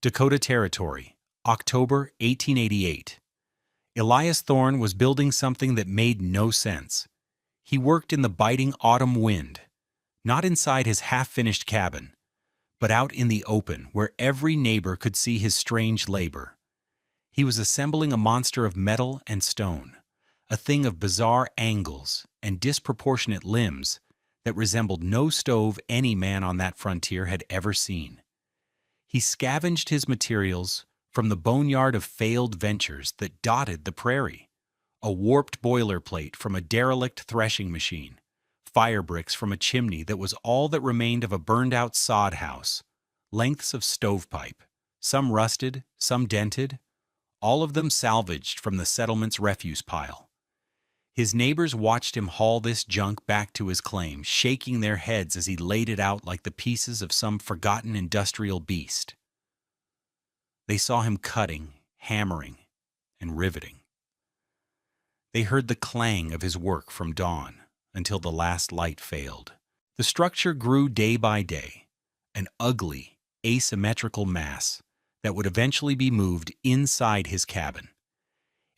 Dakota Territory, October 1888. Elias Thorne was building something that made no sense. He worked in the biting autumn wind, not inside his half-finished cabin, but out in the open where every neighbor could see his strange labor. He was assembling a monster of metal and stone, a thing of bizarre angles and disproportionate limbs that resembled no stove any man on that frontier had ever seen. He scavenged his materials from the boneyard of failed ventures that dotted the prairie. A warped boilerplate from a derelict threshing machine, fire bricks from a chimney that was all that remained of a burned-out sod house, lengths of stovepipe, some rusted, some dented, all of them salvaged from the settlement's refuse pile. His neighbors watched him haul this junk back to his claim, shaking their heads as he laid it out like the pieces of some forgotten industrial beast. They saw him cutting, hammering, and riveting. They heard the clang of his work from dawn until the last light failed. The structure grew day by day, an ugly, asymmetrical mass that would eventually be moved inside his cabin.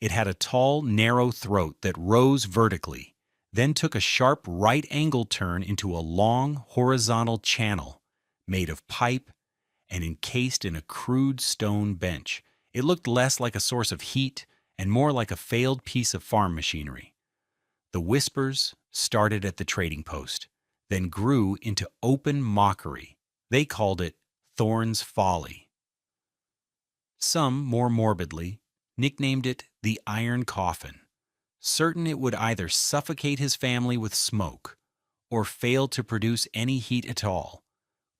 It had a tall, narrow throat that rose vertically, then took a sharp right-angle turn into a long, horizontal channel made of pipe and encased in a crude stone bench. It looked less like a source of heat and more like a failed piece of farm machinery. The whispers started at the trading post, then grew into open mockery. They called it Thorne's Folly. Some, more morbidly, nicknamed it the Iron Coffin, certain it would either suffocate his family with smoke or fail to produce any heat at all,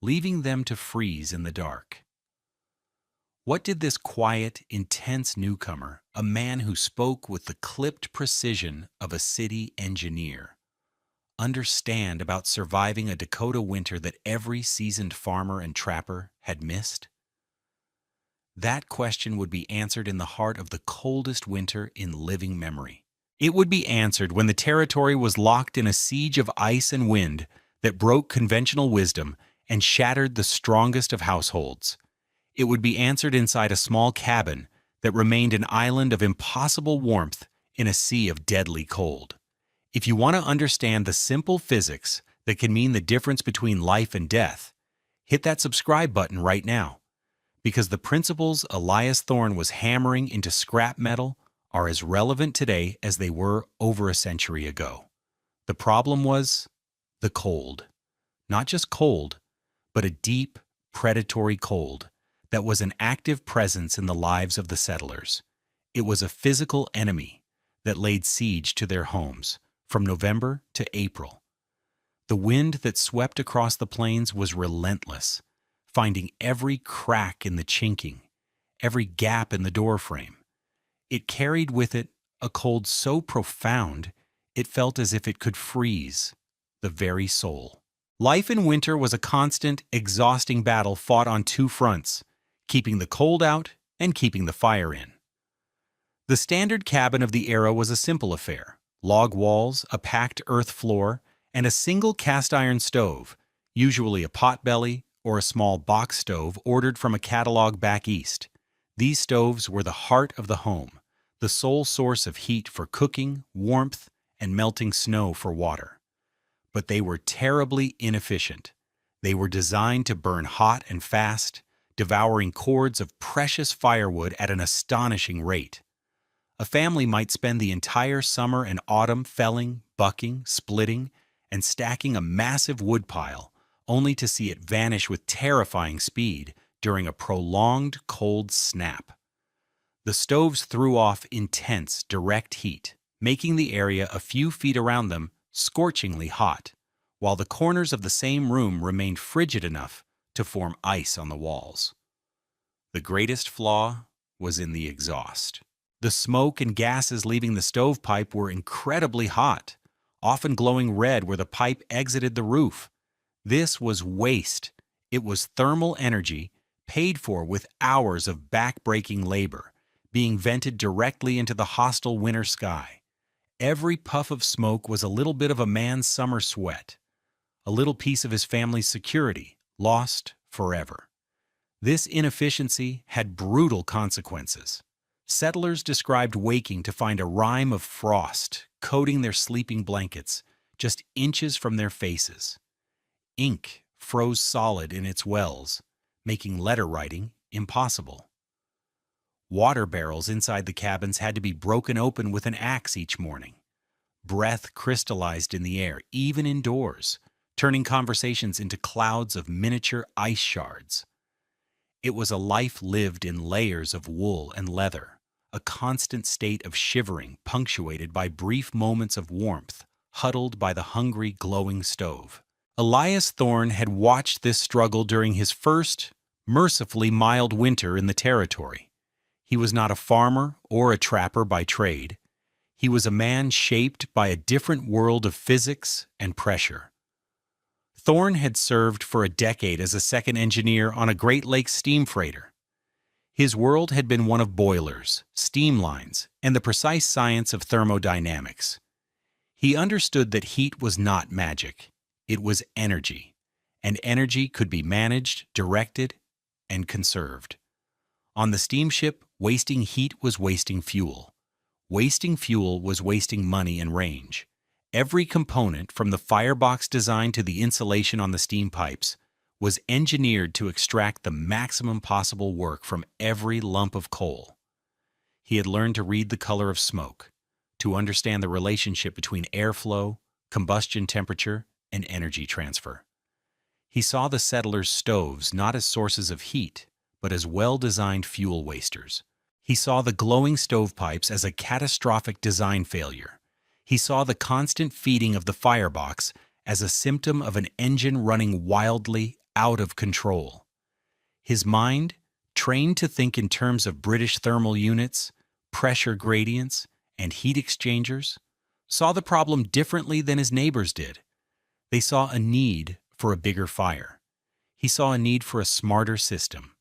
leaving them to freeze in the dark. What did this quiet, intense newcomer, a man who spoke with the clipped precision of a city engineer, understand about surviving a Dakota winter that every seasoned farmer and trapper had missed? That question would be answered in the heart of the coldest winter in living memory. It would be answered when the territory was locked in a siege of ice and wind that broke conventional wisdom and shattered the strongest of households. It would be answered inside a small cabin that remained an island of impossible warmth in a sea of deadly cold. If you want to understand the simple physics that can mean the difference between life and death, hit that subscribe button right now, because the principles Elias Thorne was hammering into scrap metal are as relevant today as they were over a century ago. The problem was the cold. Not just cold, but a deep, predatory cold that was an active presence in the lives of the settlers. It was a physical enemy that laid siege to their homes from November to April. The wind that swept across the plains was relentless, finding every crack in the chinking, every gap in the doorframe. It carried with it a cold so profound it felt as if it could freeze the very soul. Life in winter was a constant, exhausting battle fought on two fronts, keeping the cold out and keeping the fire in. The standard cabin of the era was a simple affair: log walls, a packed earth floor, and a single cast-iron stove, usually a potbelly or a small box stove ordered from a catalog back east. These stoves were the heart of the home, the sole source of heat for cooking, warmth, and melting snow for water. But they were terribly inefficient. They were designed to burn hot and fast, devouring cords of precious firewood at an astonishing rate. A family might spend the entire summer and autumn felling, bucking, splitting, and stacking a massive woodpile, only to see it vanish with terrifying speed during a prolonged cold snap. The stoves threw off intense, direct heat, making the area a few feet around them scorchingly hot, while the corners of the same room remained frigid enough to form ice on the walls. The greatest flaw was in the exhaust. The smoke and gases leaving the stovepipe were incredibly hot, often glowing red where the pipe exited the roof. This was waste. It was thermal energy paid for with hours of back-breaking labor, being vented directly into the hostile winter sky. Every puff of smoke was a little bit of a man's summer sweat, a little piece of his family's security, lost forever. This inefficiency had brutal consequences. Settlers described waking to find a rime of frost coating their sleeping blankets just inches from their faces. Ink froze solid in its wells, making letter writing impossible. Water barrels inside the cabins had to be broken open with an axe each morning. Breath crystallized in the air, even indoors, turning conversations into clouds of miniature ice shards. It was a life lived in layers of wool and leather, a constant state of shivering punctuated by brief moments of warmth, huddled by the hungry, glowing stove. Elias Thorne had watched this struggle during his first, mercifully mild winter in the territory. He was not a farmer or a trapper by trade. He was a man shaped by a different world of physics and pressure. Thorne had served for a decade as a second engineer on a Great Lakes steam freighter. His world had been one of boilers, steam lines, and the precise science of thermodynamics. He understood that heat was not magic. It was energy, and energy could be managed, directed, and conserved. On the steamship, wasting heat was wasting fuel. Wasting fuel was wasting money and range. Every component, from the firebox design to the insulation on the steam pipes, was engineered to extract the maximum possible work from every lump of coal. He had learned to read the color of smoke, to understand the relationship between airflow, combustion temperature, and energy transfer. He saw the settlers' stoves not as sources of heat, but as well-designed fuel wasters. He saw the glowing stovepipes as a catastrophic design failure. He saw the constant feeding of the firebox as a symptom of an engine running wildly out of control. His mind, trained to think in terms of British thermal units, pressure gradients, and heat exchangers, saw the problem differently than his neighbors did. They saw a need for a bigger fire. He saw a need for a smarter system.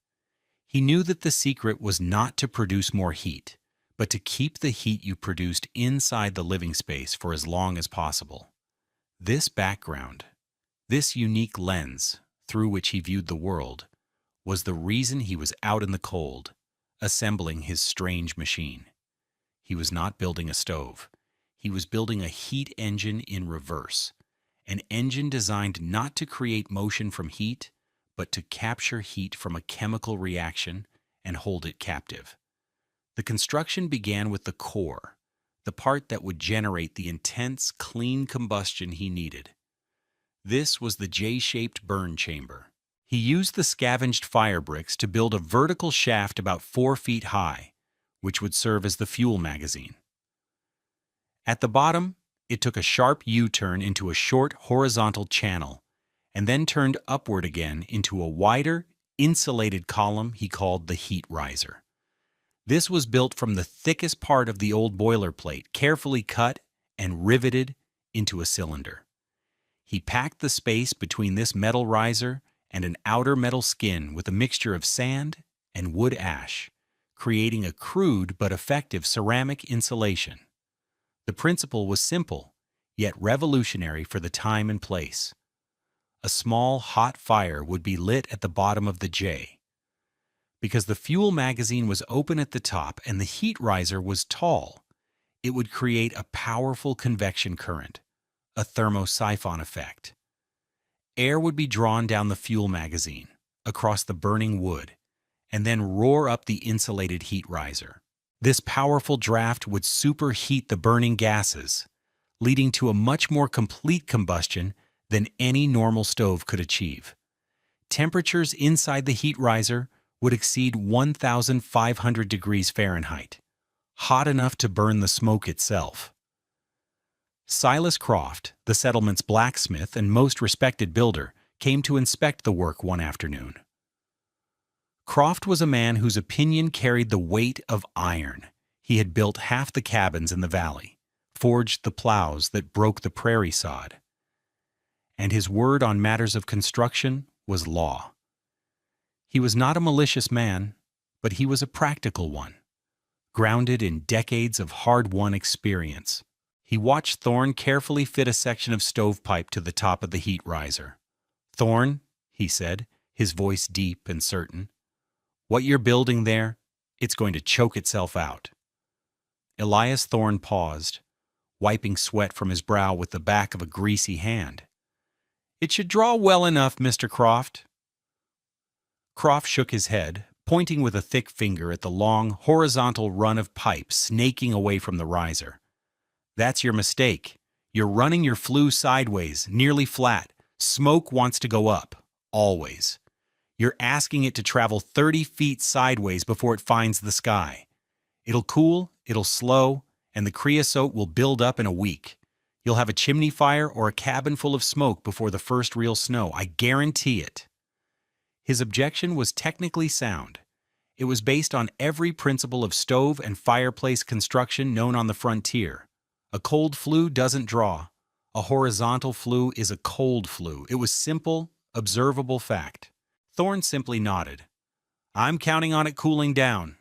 He knew that the secret was not to produce more heat, but to keep the heat you produced inside the living space for as long as possible. This background, this unique lens through which he viewed the world, was the reason he was out in the cold, assembling his strange machine. He was not building a stove. He was building a heat engine in reverse, an engine designed not to create motion from heat, but to capture heat from a chemical reaction and hold it captive. The construction began with the core, the part that would generate the intense, clean combustion he needed. This was the J-shaped burn chamber. He used the scavenged fire bricks to build a vertical shaft about 4 feet high, which would serve as the fuel magazine. At the bottom, it took a sharp U-turn into a short horizontal channel, and then turned upward again into a wider, insulated column he called the heat riser. This was built from the thickest part of the old boiler plate, carefully cut and riveted into a cylinder. He packed the space between this metal riser and an outer metal skin with a mixture of sand and wood ash, creating a crude but effective ceramic insulation. The principle was simple, yet revolutionary for the time and place. A small, hot fire would be lit at the bottom of the J. Because the fuel magazine was open at the top and the heat riser was tall, it would create a powerful convection current, a thermosiphon effect. Air would be drawn down the fuel magazine, across the burning wood, and then roar up the insulated heat riser. This powerful draft would superheat the burning gases, leading to a much more complete combustion than any normal stove could achieve. Temperatures inside the heat riser would exceed 1,500 degrees Fahrenheit, hot enough to burn the smoke itself. Silas Croft, the settlement's blacksmith and most respected builder, came to inspect the work one afternoon. Croft was a man whose opinion carried the weight of iron. He had built half the cabins in the valley, forged the plows that broke the prairie sod, and his word on matters of construction was law. He was not a malicious man, but he was a practical one, grounded in decades of hard-won experience. He watched Thorne carefully fit a section of stovepipe to the top of the heat riser. "Thorne," he said, his voice deep and certain, What you're building there, it's going to choke itself out." Elias Thorne paused, wiping sweat from his brow with the back of a greasy hand. "It should draw well enough, Mr. Croft." Croft shook his head, pointing with a thick finger at the long, horizontal run of pipe snaking away from the riser. "That's your mistake. You're running your flue sideways, nearly flat. Smoke wants to go up, always. You're asking it to travel 30 feet sideways before it finds the sky. It'll cool, it'll slow, and the creosote will build up in a week. You'll have a chimney fire or a cabin full of smoke before the first real snow, I guarantee it." His objection was technically sound. It was based on every principle of stove and fireplace construction known on the frontier. A cold flue doesn't draw. A horizontal flue is a cold flue. It was simple, observable fact. Thorne simply nodded. "I'm counting on it cooling down."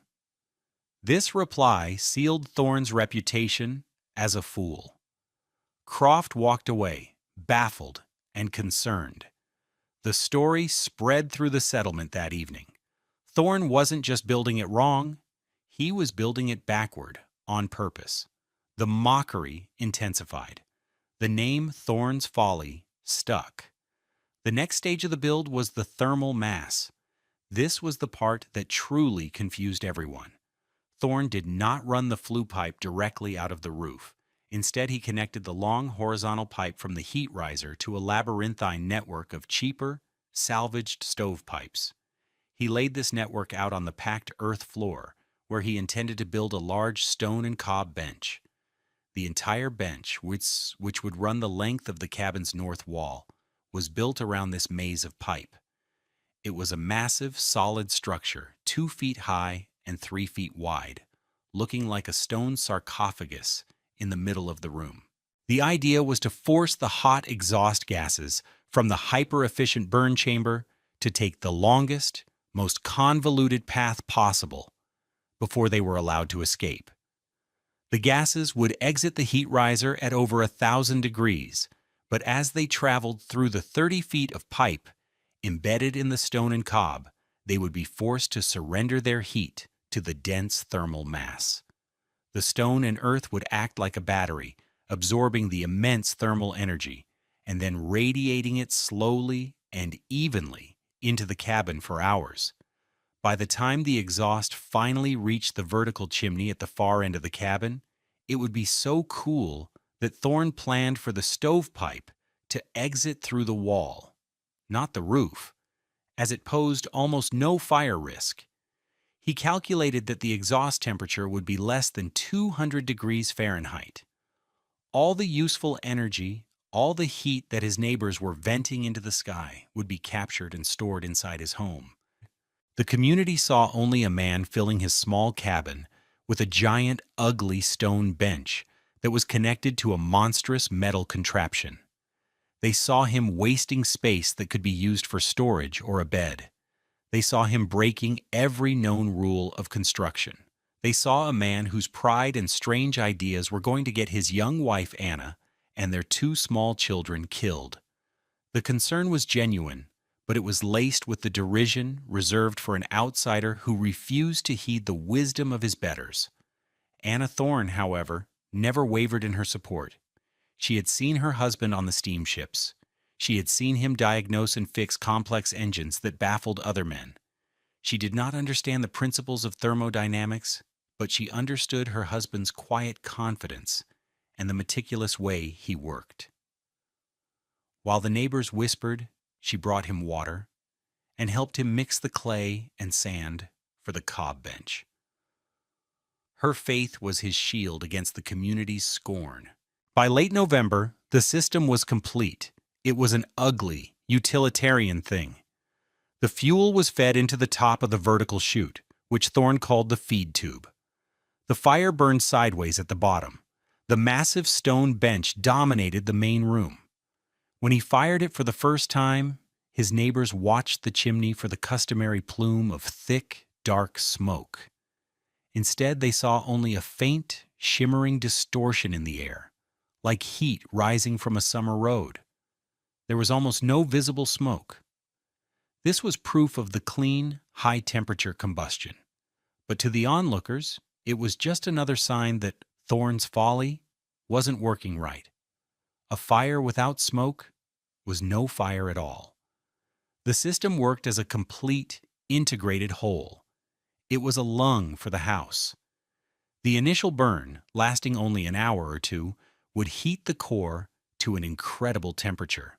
This reply sealed Thorne's reputation as a fool. Croft walked away, baffled and concerned. The story spread through the settlement that evening. Thorne wasn't just building it wrong, he was building it backward, on purpose. The mockery intensified. The name Thorne's Folly stuck. The next stage of the build was the thermal mass. This was the part that truly confused everyone. Thorne did not run the flue pipe directly out of the roof. Instead, he connected the long horizontal pipe from the heat riser to a labyrinthine network of cheaper, salvaged stovepipes. He laid this network out on the packed earth floor, where he intended to build a large stone and cob bench. The entire bench, which would run the length of the cabin's north wall, was built around this maze of pipe. It was a massive, solid structure, 2 feet high and 3 feet wide, looking like a stone sarcophagus in the middle of the room. The idea was to force the hot exhaust gases from the hyper-efficient burn chamber to take the longest, most convoluted path possible before they were allowed to escape. The gases would exit the heat riser at over 1,000 degrees, but as they traveled through the 30 feet of pipe embedded in the stone and cob, they would be forced to surrender their heat to the dense thermal mass. The stone and earth would act like a battery, absorbing the immense thermal energy and then radiating it slowly and evenly into the cabin for hours. By the time the exhaust finally reached the vertical chimney at the far end of the cabin, it would be so cool that Thorne planned for the stovepipe to exit through the wall, not the roof, as it posed almost no fire risk. He calculated that the exhaust temperature would be less than 200 degrees Fahrenheit. All the useful energy, all the heat that his neighbors were venting into the sky would be captured and stored inside his home. The community saw only a man filling his small cabin with a giant, ugly stone bench that was connected to a monstrous metal contraption. They saw him wasting space that could be used for storage or a bed. They saw him breaking every known rule of construction. They saw a man whose pride and strange ideas were going to get his young wife Anna and their 2 small children killed. The concern was genuine, but it was laced with the derision reserved for an outsider who refused to heed the wisdom of his betters. Anna Thorne, however, never wavered in her support. She had seen her husband on the steamships. She had seen him diagnose and fix complex engines that baffled other men. She did not understand the principles of thermodynamics, but she understood her husband's quiet confidence and the meticulous way he worked. While the neighbors whispered, she brought him water and helped him mix the clay and sand for the cob bench. Her faith was his shield against the community's scorn. By late November, the system was complete. It was an ugly, utilitarian thing. The fuel was fed into the top of the vertical chute, which Thorne called the feed tube. The fire burned sideways at the bottom. The massive stone bench dominated the main room. When he fired it for the first time, his neighbors watched the chimney for the customary plume of thick, dark smoke. Instead, they saw only a faint, shimmering distortion in the air, like heat rising from a summer road. There was almost no visible smoke. This was proof of the clean, high-temperature combustion. But to the onlookers, it was just another sign that Thorne's folly wasn't working right. A fire without smoke was no fire at all. The system worked as a complete, integrated whole. It was a lung for the house. The initial burn, lasting only an hour or two, would heat the core to an incredible temperature.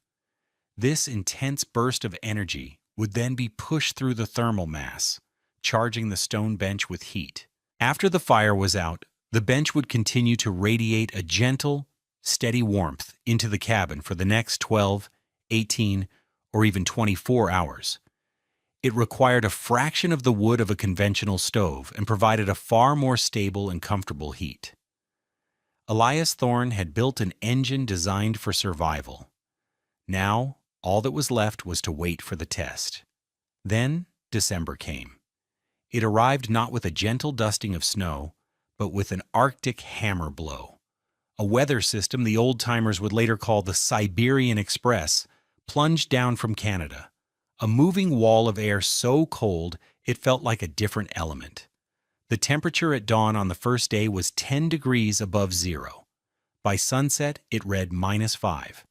This intense burst of energy would then be pushed through the thermal mass, charging the stone bench with heat. After the fire was out, the bench would continue to radiate a gentle, steady warmth into the cabin for the next 12, 18, or even 24 hours. It required a fraction of the wood of a conventional stove and provided a far more stable and comfortable heat. Elias Thorne had built an engine designed for survival. Now, all that was left was to wait for the test. Then, December came. It arrived not with a gentle dusting of snow, but with an Arctic hammer blow. A weather system the old-timers would later call the Siberian Express plunged down from Canada, a moving wall of air so cold it felt like a different element. The temperature at dawn on the first day was 10 degrees above zero. By sunset, it read -5,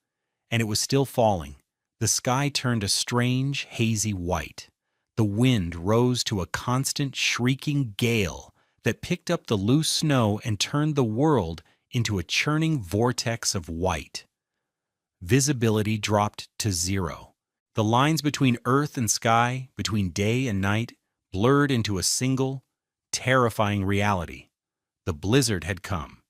and it was still falling. The sky turned a strange, hazy white. The wind rose to a constant, shrieking gale that picked up the loose snow and turned the world into a churning vortex of white. Visibility dropped to zero. The lines between earth and sky, between day and night, blurred into a single, terrifying reality. The blizzard had come.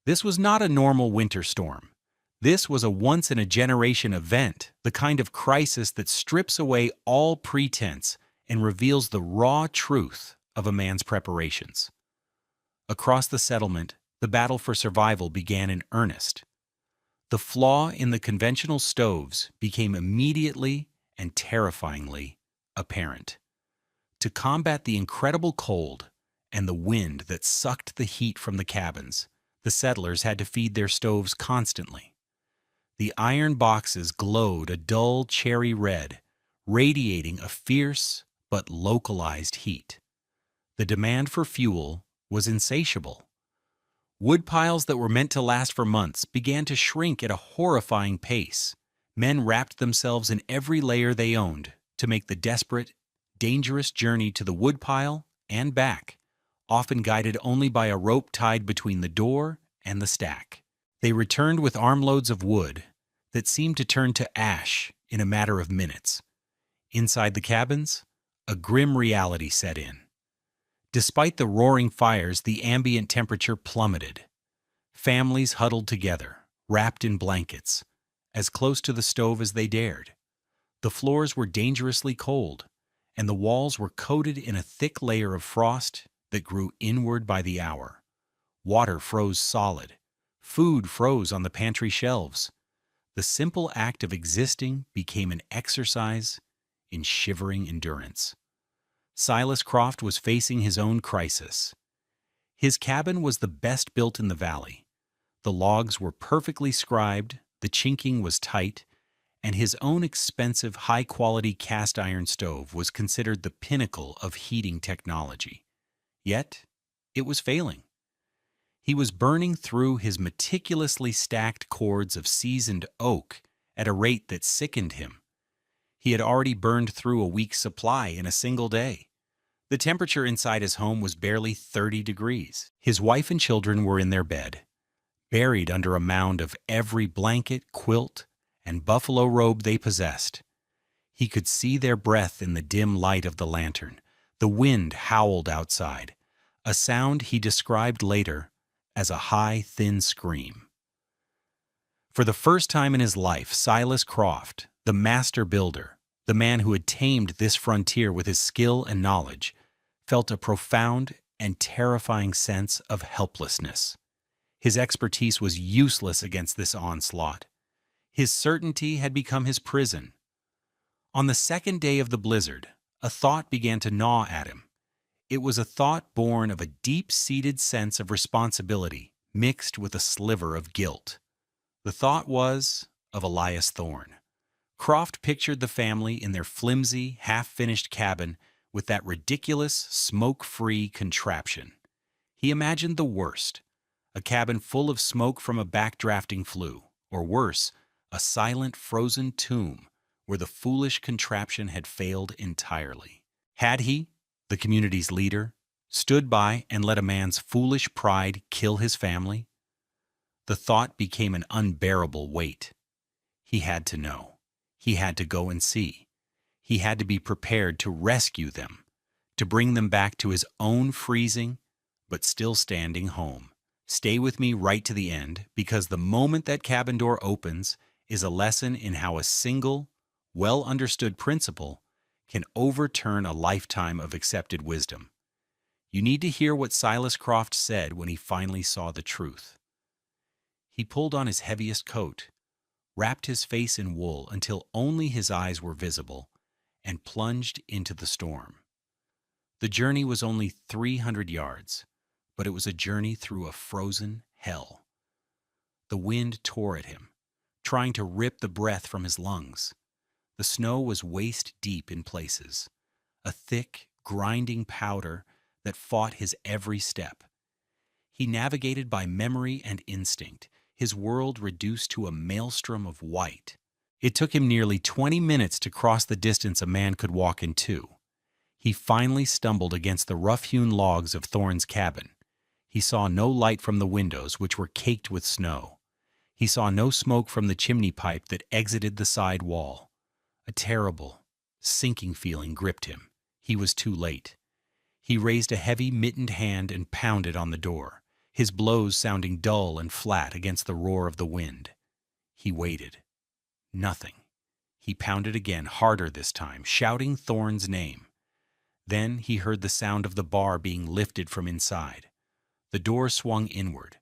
This was not a normal winter storm. This was a once-in-a-generation event, the kind of crisis that strips away all pretense and reveals the raw truth of a man's preparations. Across the settlement, the battle for survival began in earnest. The flaw in the conventional stoves became immediately and terrifyingly apparent. To combat the incredible cold and the wind that sucked the heat from the cabins, the settlers had to feed their stoves constantly. The iron boxes glowed a dull cherry red, radiating a fierce but localized heat. The demand for fuel was insatiable. Wood piles that were meant to last for months began to shrink at a horrifying pace. Men wrapped themselves in every layer they owned to make the desperate, dangerous journey to the woodpile and back, often guided only by a rope tied between the door and the stack. They returned with armloads of wood that seemed to turn to ash in a matter of minutes. Inside the cabins, a grim reality set in. Despite the roaring fires, the ambient temperature plummeted. Families huddled together, wrapped in blankets, as close to the stove as they dared. The floors were dangerously cold, and the walls were coated in a thick layer of frost that grew inward by the hour. Water froze solid. Food froze on the pantry shelves. The simple act of existing became an exercise in shivering endurance. Silas Croft was facing his own crisis. His cabin was the best built in the valley. The logs were perfectly scribed, the chinking was tight, and his own expensive, high-quality cast-iron stove was considered the pinnacle of heating technology. Yet, it was failing. He was burning through his meticulously stacked cords of seasoned oak at a rate that sickened him. He had already burned through a week's supply in a single day. The temperature inside his home was barely 30 degrees. His wife and children were in their bed, buried under a mound of every blanket, quilt, and buffalo robe they possessed. He could see their breath in the dim light of the lantern. The wind howled outside, a sound he described later as a high, thin scream. For the first time in his life, Silas Croft, the master builder, the man who had tamed this frontier with his skill and knowledge, felt a profound and terrifying sense of helplessness. His expertise was useless against this onslaught. His certainty had become his prison. On the second day of the blizzard, a thought began to gnaw at him. It was a thought born of a deep-seated sense of responsibility mixed with a sliver of guilt. The thought was of Elias Thorne. Croft pictured the family in their flimsy, half-finished cabin with that ridiculous, smoke-free contraption. He imagined the worst, a cabin full of smoke from a backdrafting flue, or worse, a silent, frozen tomb where the foolish contraption had failed entirely. Had he, the community's leader, stood by and let a man's foolish pride kill his family? The thought became an unbearable weight. He had to know. He had to go and see. He had to be prepared to rescue them, to bring them back to his own freezing, but still standing home. Stay with me right to the end, because the moment that cabin door opens is a lesson in how a single, well-understood principle can overturn a lifetime of accepted wisdom. You need to hear what Silas Croft said when he finally saw the truth. He pulled on his heaviest coat, wrapped his face in wool until only his eyes were visible, and plunged into the storm. The journey was only 300 yards, but it was a journey through a frozen hell. The wind tore at him, trying to rip the breath from his lungs. The snow was waist-deep in places, a thick, grinding powder that fought his every step. He navigated by memory and instinct, his world reduced to a maelstrom of white. It took him nearly 20 minutes to cross the distance a man could walk in two. He finally stumbled against the rough-hewn logs of Thorne's cabin. He saw no light from the windows, which were caked with snow. He saw no smoke from the chimney pipe that exited the side wall. A terrible, sinking feeling gripped him. He was too late. He raised a heavy, mittened hand and pounded on the door, his blows sounding dull and flat against the roar of the wind. He waited. Nothing. He pounded again, harder this time, shouting Thorne's name. Then he heard the sound of the bar being lifted from inside. The door swung inward.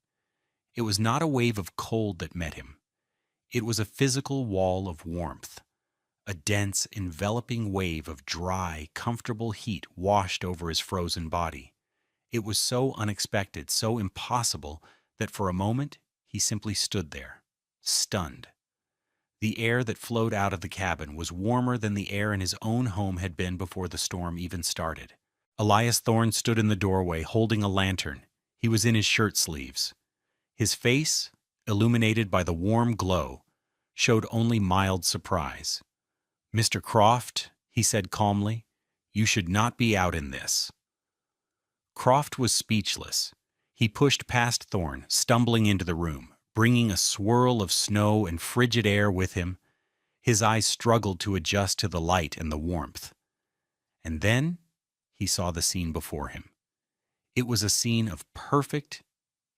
It was not a wave of cold that met him. It was a physical wall of warmth. A dense, enveloping wave of dry, comfortable heat washed over his frozen body. It was so unexpected, so impossible, that for a moment he simply stood there, stunned. The air that flowed out of the cabin was warmer than the air in his own home had been before the storm even started. Elias Thorne stood in the doorway, holding a lantern. He was in his shirt sleeves. His face, illuminated by the warm glow, showed only mild surprise. "Mr. Croft," he said calmly, "you should not be out in this." Croft was speechless. He pushed past Thorne, stumbling into the room, bringing a swirl of snow and frigid air with him. His eyes struggled to adjust to the light and the warmth. And then he saw the scene before him. It was a scene of perfect,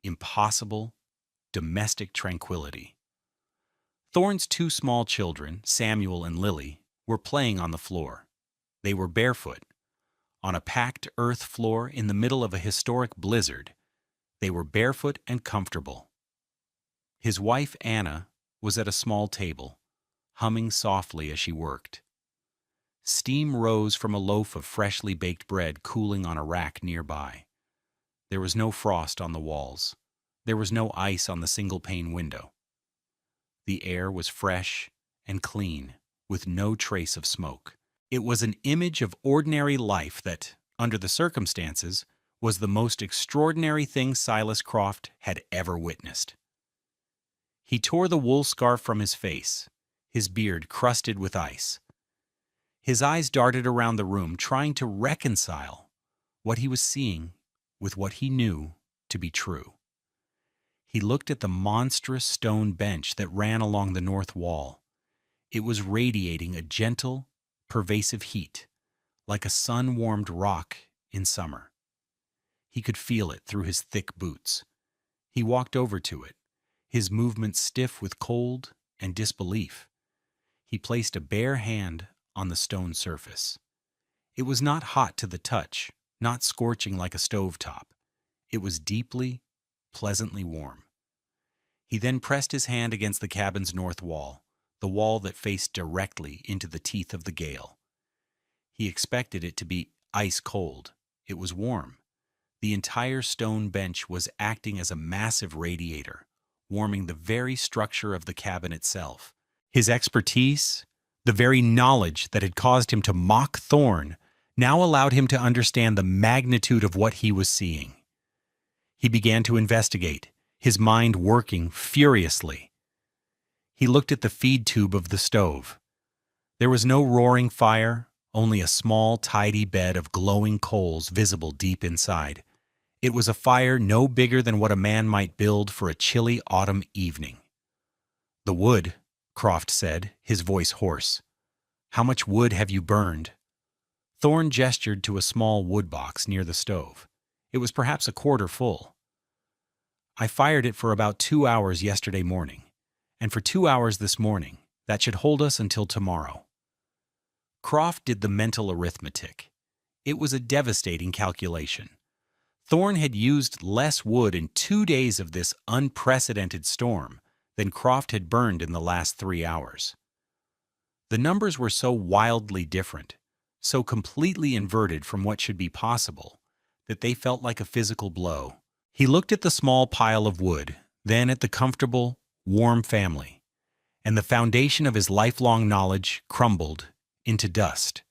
impossible, domestic tranquility. Thorne's two small children, Samuel and Lily, were playing on the floor. They were barefoot. On a packed earth floor in the middle of a historic blizzard, they were barefoot and comfortable. His wife, Anna, was at a small table, humming softly as she worked. Steam rose from a loaf of freshly baked bread cooling on a rack nearby. There was no frost on the walls. There was no ice on the single-pane window. The air was fresh and clean, with no trace of smoke. It was an image of ordinary life that, under the circumstances, was the most extraordinary thing Silas Croft had ever witnessed. He tore the wool scarf from his face, his beard crusted with ice. His eyes darted around the room, trying to reconcile what he was seeing with what he knew to be true. He looked at the monstrous stone bench that ran along the north wall. It was radiating a gentle, pervasive heat, like a sun-warmed rock in summer. He could feel it through his thick boots. He walked over to it, his movements stiff with cold and disbelief. He placed a bare hand on the stone surface. It was not hot to the touch, not scorching like a stovetop. It was deeply, pleasantly warm. He then pressed his hand against the cabin's north wall, the wall that faced directly into the teeth of the gale. He expected it to be ice cold. It was warm. The entire stone bench was acting as a massive radiator, warming the very structure of the cabin itself. His expertise, The very knowledge that had caused him to mock Thorn now allowed him to understand the magnitude of what he was seeing. He began to investigate, his mind working furiously. He looked at the feed tube of the stove. There was no roaring fire, only a small, tidy bed of glowing coals visible deep inside. It was a fire no bigger than what a man might build for a chilly autumn evening. "The wood," Croft said, his voice hoarse. "How much wood have you burned?" Thorn gestured to a small wood box near the stove. It was perhaps a quarter full. "I fired it for about 2 hours yesterday morning, and for 2 hours this morning. That should hold us until tomorrow." Croft did the mental arithmetic. It was a devastating calculation. Thorn had used less wood in 2 days of this unprecedented storm than Croft had burned in the last 3 hours. The numbers were so wildly different, so completely inverted from what should be possible, that they felt like a physical blow. He looked at the small pile of wood, then at the comfortable, warm family, and the foundation of his lifelong knowledge crumbled into dust.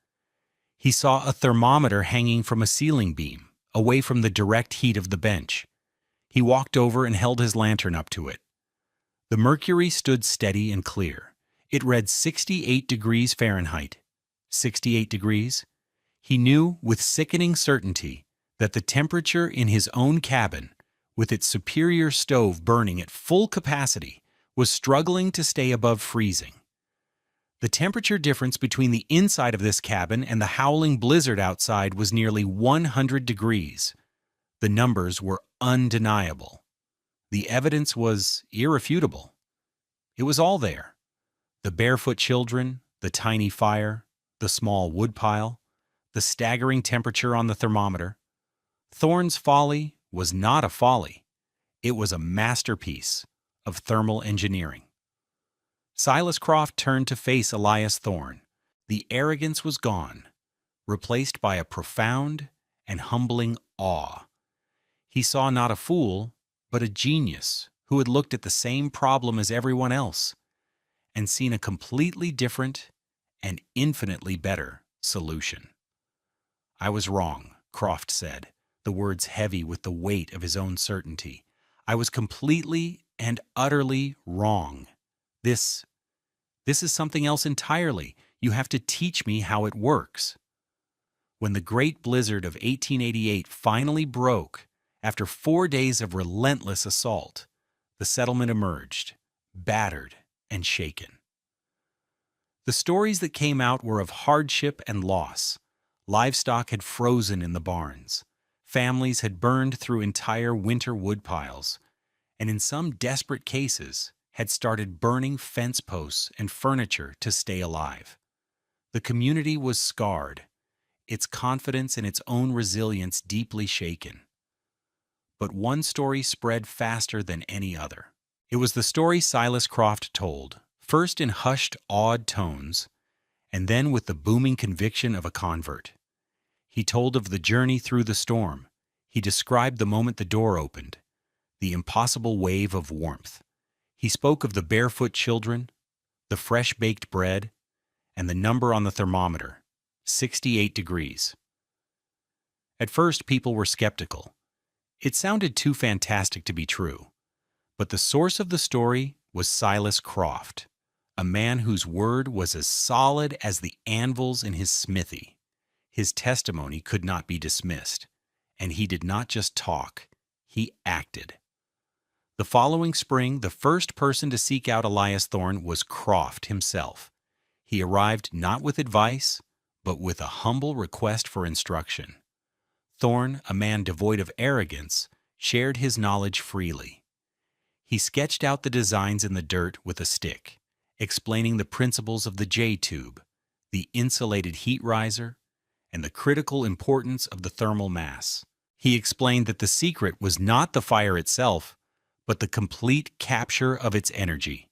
He saw a thermometer hanging from a ceiling beam, away from the direct heat of the bench. He walked over and held his lantern up to it. The mercury stood steady and clear. It read 68 degrees Fahrenheit. 68 degrees? He knew with sickening certainty that the temperature in his own cabin, with its superior stove burning at full capacity, was struggling to stay above freezing. The temperature difference between the inside of this cabin and the howling blizzard outside was nearly 100 degrees. The numbers were undeniable. The evidence was irrefutable. It was all there. The barefoot children, the tiny fire, the small woodpile, the staggering temperature on the thermometer. Thorn's folly was not a folly. It was a masterpiece of thermal engineering. Silas Croft turned to face Elias Thorn. The arrogance was gone, replaced by a profound and humbling awe. He saw not a fool, but a genius who had looked at the same problem as everyone else and seen a completely different and infinitely better solution. "I was wrong," Croft said, the words heavy with the weight of his own certainty. "I was completely and utterly wrong. This is something else entirely. You have to teach me how it works." When the great blizzard of 1888 finally broke, after 4 days of relentless assault, the settlement emerged, battered and shaken. The stories that came out were of hardship and loss. Livestock had frozen in the barns. Families had burned through entire winter wood piles, and in some desperate cases, had started burning fence posts and furniture to stay alive. The community was scarred, its confidence in its own resilience deeply shaken. But one story spread faster than any other. It was the story Silas Croft told, first in hushed, awed tones, and then with the booming conviction of a convert. He told of the journey through the storm. He described the moment the door opened, the impossible wave of warmth. He spoke of the barefoot children, the fresh-baked bread, and the number on the thermometer, 68 degrees. At first, people were skeptical. It sounded too fantastic to be true. But the source of the story was Silas Croft, a man whose word was as solid as the anvils in his smithy. His testimony could not be dismissed, and he did not just talk, he acted. The following spring, the first person to seek out Elias Thorn was Croft himself. He arrived not with advice, but with a humble request for instruction. Thorn, a man devoid of arrogance, shared his knowledge freely. He sketched out the designs in the dirt with a stick, explaining the principles of the J-tube, the insulated heat riser, and the critical importance of the thermal mass. He explained that the secret was not the fire itself, but the complete capture of its energy.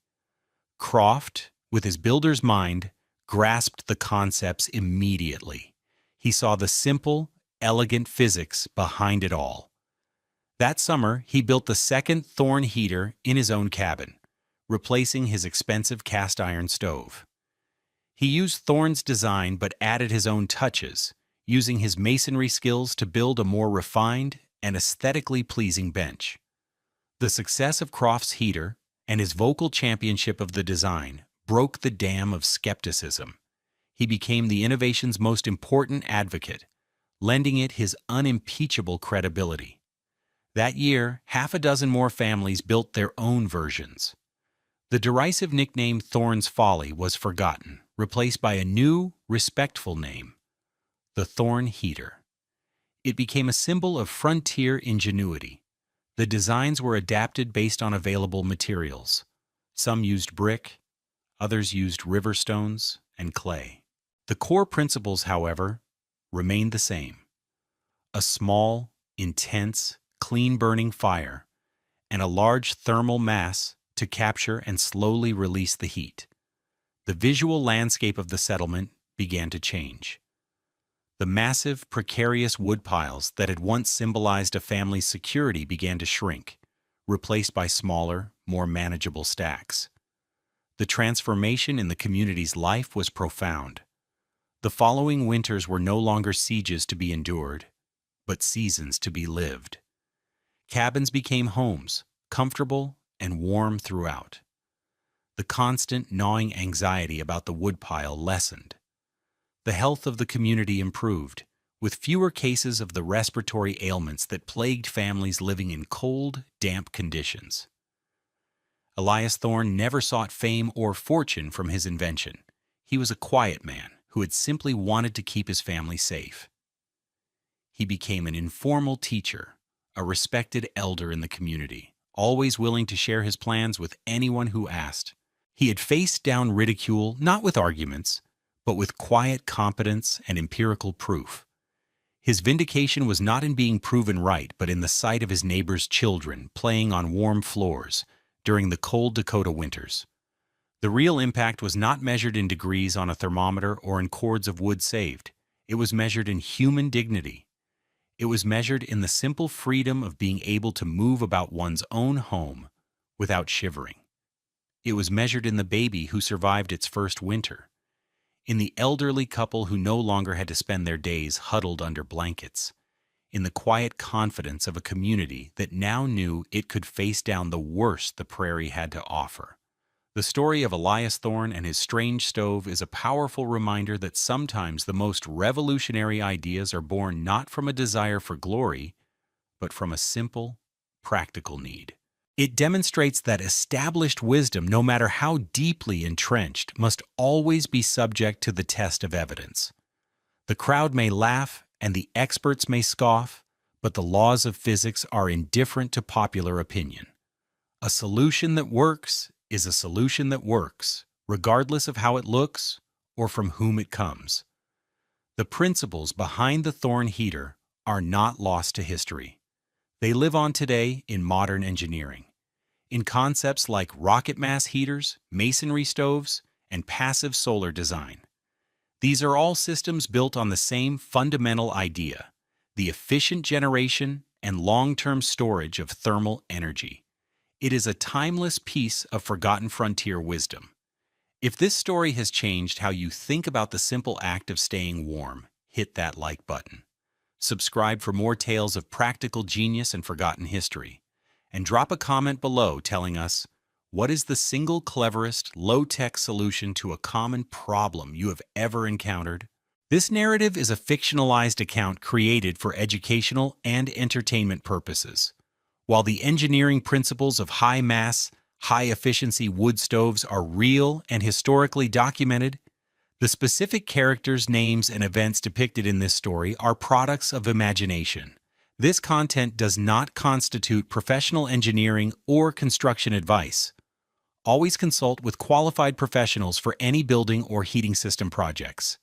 Croft, with his builder's mind, grasped the concepts immediately. He saw the simple, elegant physics behind it all. That summer, he built the second Thorn heater in his own cabin, replacing his expensive cast-iron stove. He used Thorne's design but added his own touches, using his masonry skills to build a more refined and aesthetically pleasing bench. The success of Croft's heater and his vocal championship of the design broke the dam of skepticism. He became the innovation's most important advocate, lending it his unimpeachable credibility. That year, half a dozen more families built their own versions. The derisive nickname Thorne's Folly was forgotten, replaced by a new, respectful name, the Thorne Heater. It became a symbol of frontier ingenuity. The designs were adapted based on available materials. Some used brick, others used river stones and clay. The core principles, however, remained the same. A small, intense, clean-burning fire, and a large thermal mass to capture and slowly release the heat. The visual landscape of the settlement began to change. The massive, precarious woodpiles that had once symbolized a family's security began to shrink, replaced by smaller, more manageable stacks. The transformation in the community's life was profound. The following winters were no longer sieges to be endured, but seasons to be lived. Cabins became homes, comfortable and warm throughout. The constant gnawing anxiety about the woodpile lessened. The health of the community improved, with fewer cases of the respiratory ailments that plagued families living in cold, damp conditions. Elias Thorne never sought fame or fortune from his invention. He was a quiet man who had simply wanted to keep his family safe. He became an informal teacher, a respected elder in the community, always willing to share his plans with anyone who asked. He had faced down ridicule not with arguments, but with quiet competence and empirical proof. His vindication was not in being proven right, but in the sight of his neighbors' children playing on warm floors during the cold Dakota winters. The real impact was not measured in degrees on a thermometer or in cords of wood saved. It was measured in human dignity. It was measured in the simple freedom of being able to move about one's own home without shivering. It was measured in the baby who survived its first winter, in the elderly couple who no longer had to spend their days huddled under blankets, in the quiet confidence of a community that now knew it could face down the worst the prairie had to offer. The story of Elias Thorne and his strange stove is a powerful reminder that sometimes the most revolutionary ideas are born not from a desire for glory, but from a simple, practical need. It demonstrates that established wisdom, no matter how deeply entrenched, must always be subject to the test of evidence. The crowd may laugh and the experts may scoff, but the laws of physics are indifferent to popular opinion. A solution that works is a solution that works, regardless of how it looks or from whom it comes. The principles behind the Thorne heater are not lost to history. They live on today in modern engineering, in concepts like rocket mass heaters, masonry stoves, and passive solar design. These are all systems built on the same fundamental idea: the efficient generation and long-term storage of thermal energy. It is a timeless piece of forgotten frontier wisdom. If this story has changed how you think about the simple act of staying warm, hit that like button. Subscribe for more tales of practical genius and forgotten history. And drop a comment below telling us, what is the single cleverest, low-tech solution to a common problem you have ever encountered? This narrative is a fictionalized account created for educational and entertainment purposes. While the engineering principles of high-mass, high-efficiency wood stoves are real and historically documented, the specific characters, names, and events depicted in this story are products of imagination. This content does not constitute professional engineering or construction advice. Always consult with qualified professionals for any building or heating system projects.